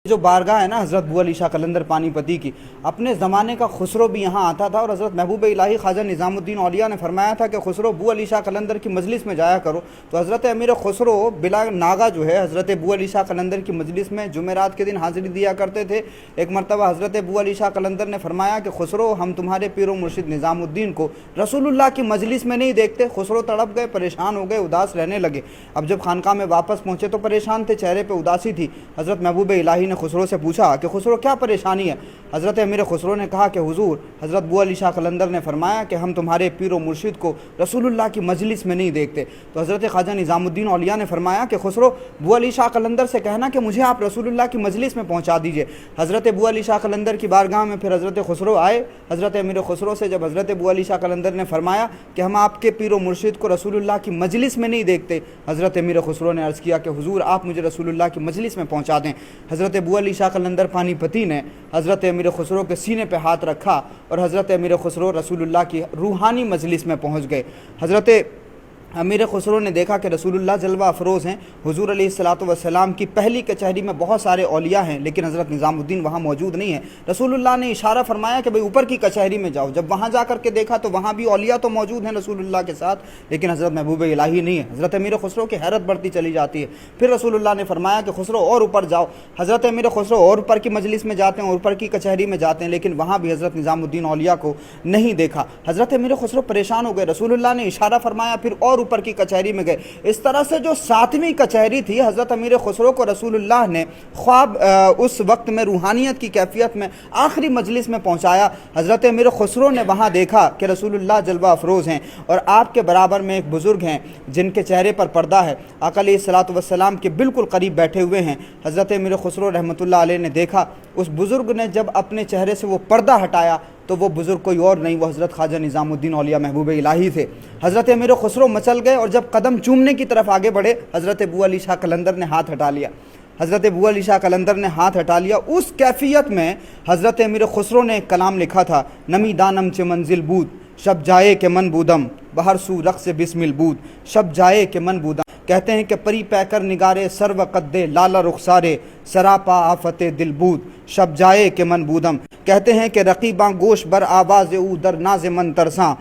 جو बारगाह है ना हज़रत बू अली शाह कलंदर पानीपती की, अपने ज़माने का खुसरो भी यहाँ आता था और हज़रत महबूब इलाही ख्वाजा निज़ामुद्दीन औलिया ने फरमाया था कि खुसरो बू अली शाह कलंदर की मजलिस में जाया करो। तो हज़रत अमीर खुसरो बिला नागा जो है हज़रत बू अली शाह कलंदर की मजलिस में जुमेरात के दिन हाज़िरी दिया करते थे। एक मरतबा हज़रत बू अली शाह कलंदर ने फरमाया कि खुसरो, हम तुम्हारे पीर व मुर्शिद निज़ामुद्दीन को रसूलुल्लाह की मजलिस में नहीं देखते। खुसरो तड़प गए, परेशान हो गए, उदास रहने लगे। अब जब खानकाह में वापस पहुँचे तो परेशान थे, चेहरे पर उदासी थी। हज़रत महबूब इलाही ने खुसरो से पूछा कि खुसरो क्या परेशानी है। हज़रत अमीर खुसरो ने कहा कि हुजूर, हज़रत बू अली शाह कलंदर ने फरमाया कि हम तुम्हारे पीर व मुर्शिद को रसूलुल्लाह की मजलिस में नहीं देखते। तो हज़रत ख्वाजा निज़ामुद्दीन औलिया ने फरमाया कि खुसरो, बू अली शाह कलंदर से कहना कि मुझे आप रसूलुल्लाह की मजलिस में पहुँचा दीजिए। हज़रत बू अली शाह कलंदर की बारगाह में फिर हज़रत खुसरो आए। हज़रत अमीर खुसरो से जब हज़रत बू अली शाह कलंदर ने फरमाया कि हम आपके पीर व मुर्शिद को रसूलुल्लाह की मजलिस में नहीं देखते, हज़रत अमीर खुसरो ने अर्ज़ किया कि हुजूर, आप मुझे रसूलुल्लाह की मजलिस में पहुँचा दें। हज़रत बू अली शाह कलंदर पानीपती ने हज़रत अमीर खुसरो के सीने पे हाथ रखा और हज़रत अमीर खुसरो रसूलुल्लाह की रूहानी मजलिस में पहुँच गए। हज़रत अमीर खुसरो ने देखा कि रसूलुल्लाह जलवा अफरोज़ हैं। हुजूर अलैहिस्सलातु वस्सलाम की पहली कचहरी में बहुत सारे औलिया हैं, लेकिन हज़रत निज़ामुद्दीन वहाँ मौजूद नहीं है। रसूलुल्लाह ने इशारा फरमाया कि भाई ऊपर की कचहरी में जाओ। जब वहाँ जा कर के देखा तो वहाँ भी औलिया तो मौजूद हैं रसूलुल्लाह के साथ, लेकिन हज़रत महबूब इलाही नहीं है। हज़रत अमीर खुसरो की हैरत बढ़ती चली जाती है। फिर रसूलुल्लाह ने फरमाया कि खुसरो और ऊपर जाओ। हज़रत अमीर खुसरो और ऊपर की मजलिस में जाते हैं, ऊपर की कचहरी में जाते हैं, लेकिन वहाँ भी हज़रत निज़ामुद्दीन औलिया को नहीं देखा। हज़रत अमीर खुसरो परेशान हो गए। रसूलुल्लाह ने इशारा फरमाया, फिर और ऊपर की कचहरी में गए। इस तरह से जो सातवीं कचहरी थी, हज़रत अमीर खुसरो को रसूलुल्लाह ने ख्वाब उस वक्त में रूहानियत की कैफियत में आखिरी मजलिस में पहुंचाया। हज़रत अमीर खुसरो ने वहां देखा कि रसूलुल्लाह जलवा अफरोज़ हैं और आपके बराबर में एक बुज़ुर्ग हैं जिनके चेहरे पर पर्दा है, आका अलैहिस्सलातु वस्सलाम के बिल्कुल करीब बैठे हुए हैं। हज़रत अमीर खुसरो रहमतुल्लाह अलैह ने देखा, उस बुज़ुर्ग ने जब अपने चेहरे से वो पर्दा हटाया तो वो बुज़ुर्ग कोई और नहीं, वो हज़रत ख्वाजा निज़ामुद्दीन औलिया महबूब इलाही थे। हज़रत अमीर खुसरो मचल गए और जब कदम चूमने की तरफ आगे बढ़े, हज़रत बू अली शाह कलंदर ने हाथ हटा लिया। हज़रत बू अली शाह कलंदर ने हाथ हटा लिया। उस कैफियत में हज़रत अमीर खुसरो ने एक कलाम लिखा था, नमी दानम चे मंजिल बूद शब जाए के मन बूदम बहर सू रक़्स बिस्मिल बूद शब जाए के मन बूदम। कहते हैं कि परी पैकर निगारे सर्व कद्दे लाला रुखसारे सरापा आफते दिलबूद शब जाए के मन बूदम। कहते हैं कि रकीबां गोश बर आवाज़ ऊ दर नाज मन तरसां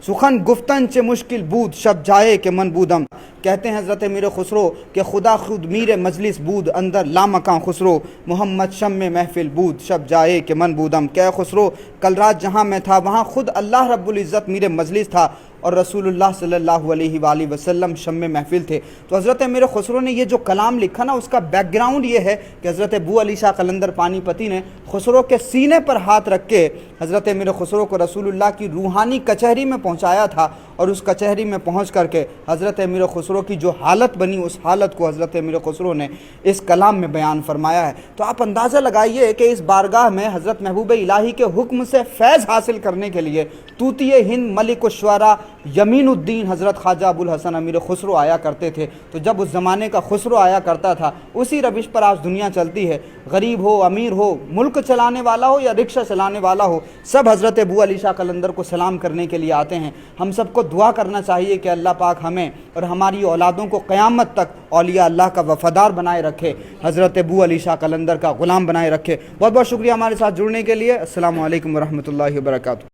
सुखन गुफ्तन चे मुश्किल बूद शब जाए के मन बूदम। कहते हैं हज़रत अमीर खुसरो कि खुदा खुद मीर मजलिस बूद अंदर लामकां खुसरो मोहम्मद शम्मे महफिल बूद शब जाए के मन बूदम। क्या खुसरो, कल रात जहाँ मैं था वहाँ खुद अल्लाह रब्बुल इज़्ज़त मीर मजलिस था और रसूलुल्लाह सल्लल्लाहु अलैहि वसल्लम शम्मे महफिल थे। तो हज़रत अमीर खुसरो ने ये जो कलाम लिखा ना, उसका बैकग्राउंड ये है कि हज़रत बू अली शाह कलंदर पानीपती ने खुसरो के सीने पर हाथ रख के हज़रत अमीर खुसरो को रसूलुल्लाह की रूहानी कचहरी में पहुँचाया था और उस कचहरी में पहुँच करके हज़रत अमीर खुसरो की जो हालत बनी, उस हालत को हज़रत अमीर खुसरो ने इस कलाम में बयान फरमाया है। तो आप अंदाज़ा लगाइए कि इस बारगाह में हज़रत महबूब इलाही के हुक्म से फैज़ हासिल करने के लिए तूतिए हिंद मलिक शुअरा यमीनुद्दीन हज़रत ख्वाजा अबुल हसन अमीर खुसरो आया करते थे। तो जब उस ज़माने का खुसरो आया करता था, उसी रविश पर आज दुनिया चलती है। गरीब हो, अमीर हो, मुल्क चलाने वाला हो या रिक्शा चलाने वाला हो, सब हज़रत बू अली शाह कलंदर को सलाम करने के लिए आते हैं। हम सबको दुआ करना चाहिए कि अल्लाह पाक हमें और हमारी औलादों को क़यामत तक औलिया अल्लाह का वफ़ादार बनाए रखे, हज़रत बू अली शाह कलंदर का ग़ुलाम बनाए रखे। बहुत बहुत शुक्रिया हमारे साथ जुड़ने के लिए। अस्सलामु अलैकुम व रहमतुल्लाहि व बरकातुहू।